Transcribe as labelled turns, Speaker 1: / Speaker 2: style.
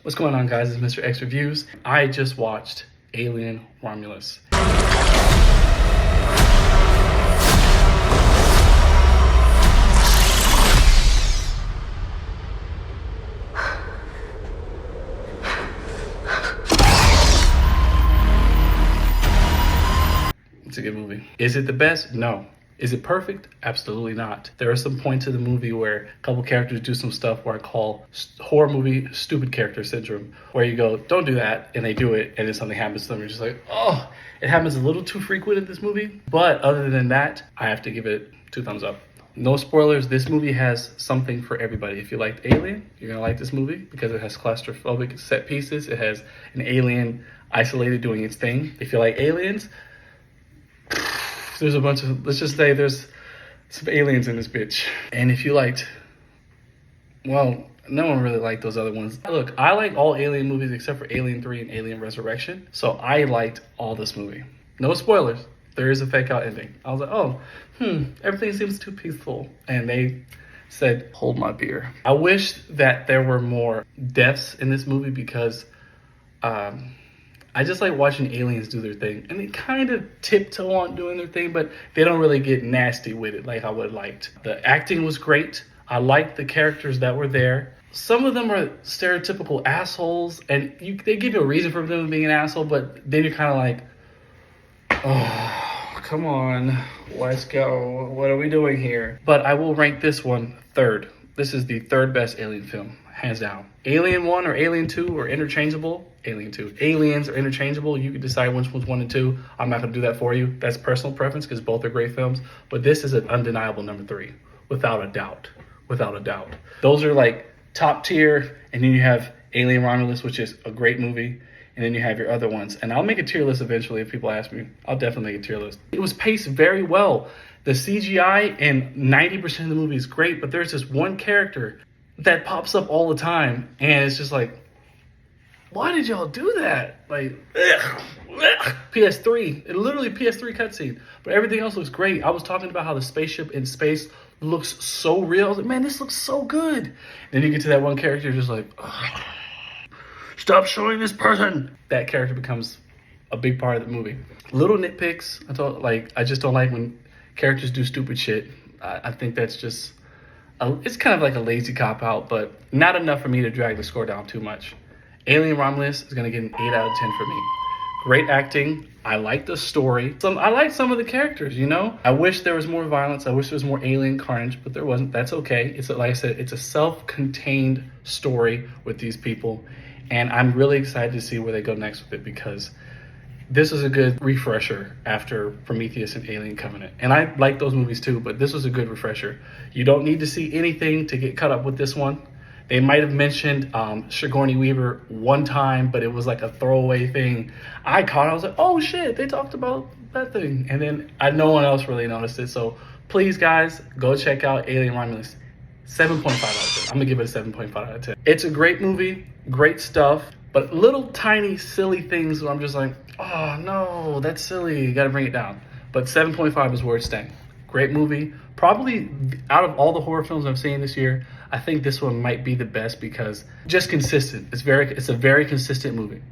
Speaker 1: What's going on, guys? It's Mr. X Reviews. I just watched Alien Romulus. It's a good movie. Is it the best? No. Is it perfect? Absolutely not. There are some points in the movie where a couple characters do some stuff where I call horror movie stupid character syndrome, where you go, don't do that, and they do it, and then something happens to them. You're just like, oh, it happens a little too frequent in this movie. But other than that, I have to give it 2 thumbs up. No spoilers, this movie has something for everybody. If you liked Alien, you're gonna like this movie because it has claustrophobic set pieces. It has an alien isolated doing its thing. If you like aliens, there's a bunch of, let's just say there's some aliens in this bitch. And if you liked, well, no one really liked those other ones. Look, I like all Alien movies except for Alien 3 and Alien Resurrection. So I liked all this movie. No spoilers. There is a fake out ending. I was like, oh, everything seems too peaceful. And they said, hold my beer. I wish that there were more deaths in this movie because I just like watching aliens do their thing. And they kind of tiptoe on doing their thing, but they don't really get nasty with it like I would have liked. The acting was great. I liked the characters that were there. Some of them are stereotypical assholes, and they give you a reason for them being an asshole, but then you're kind of like, oh, come on, let's go. What are we doing here? But I will rank this one third. This is the third best Alien film, hands down. Alien 1 or Alien 2 are interchangeable. Alien 2. Aliens are interchangeable. You can decide which one's 1 and 2. I'm not going to do that for you. That's personal preference because both are great films. But this is an undeniable number 3, without a doubt. Without a doubt. Those are like top tier. And then you have Alien Romulus, which is a great movie. And then you have your other ones. And I'll make a tier list eventually if people ask me. I'll definitely make a tier list. It was paced very well. The CGI in 90% of the movie is great, but there's this one character that pops up all the time. And it's just like, why did y'all do that? Like, PS3. It literally PS3 cutscene. But everything else looks great. I was talking about how the spaceship in space looks so real. I was like, man, this looks so good. Then you get to that one character, just like, ugh, stop showing this person. That character becomes a big part of the movie. Little nitpicks. I just don't like when characters do stupid shit. I think that's just, it's kind of like a lazy cop-out, but not enough for me to drag the score down too much. Alien Romulus is going to get an 8 out of 10 for me. Great acting. I like the story. I like some of the characters, you know? I wish there was more violence. I wish there was more alien carnage, but there wasn't. That's okay. It's like I said, it's a self-contained story with these people. And I'm really excited to see where they go next with it because this is a good refresher after Prometheus and Alien Covenant. And I like those movies too, but this was a good refresher. You don't need to see anything to get caught up with this one. They might have mentioned Sigourney Weaver one time, but it was like a throwaway thing. I was like, oh shit, they talked about that thing. And then no one else really noticed it. So please, guys, go check out Alien Romulus. 7.5 out of 10. I'm gonna give it a 7.5 out of 10. It's a great movie, great stuff, but little tiny silly things where I'm just like, oh no, that's silly, you gotta bring it down. But 7.5 is where it's staying. Great movie. Probably out of all the horror films I've seen this year, I think this one might be the best because just consistent. It's a very consistent movie.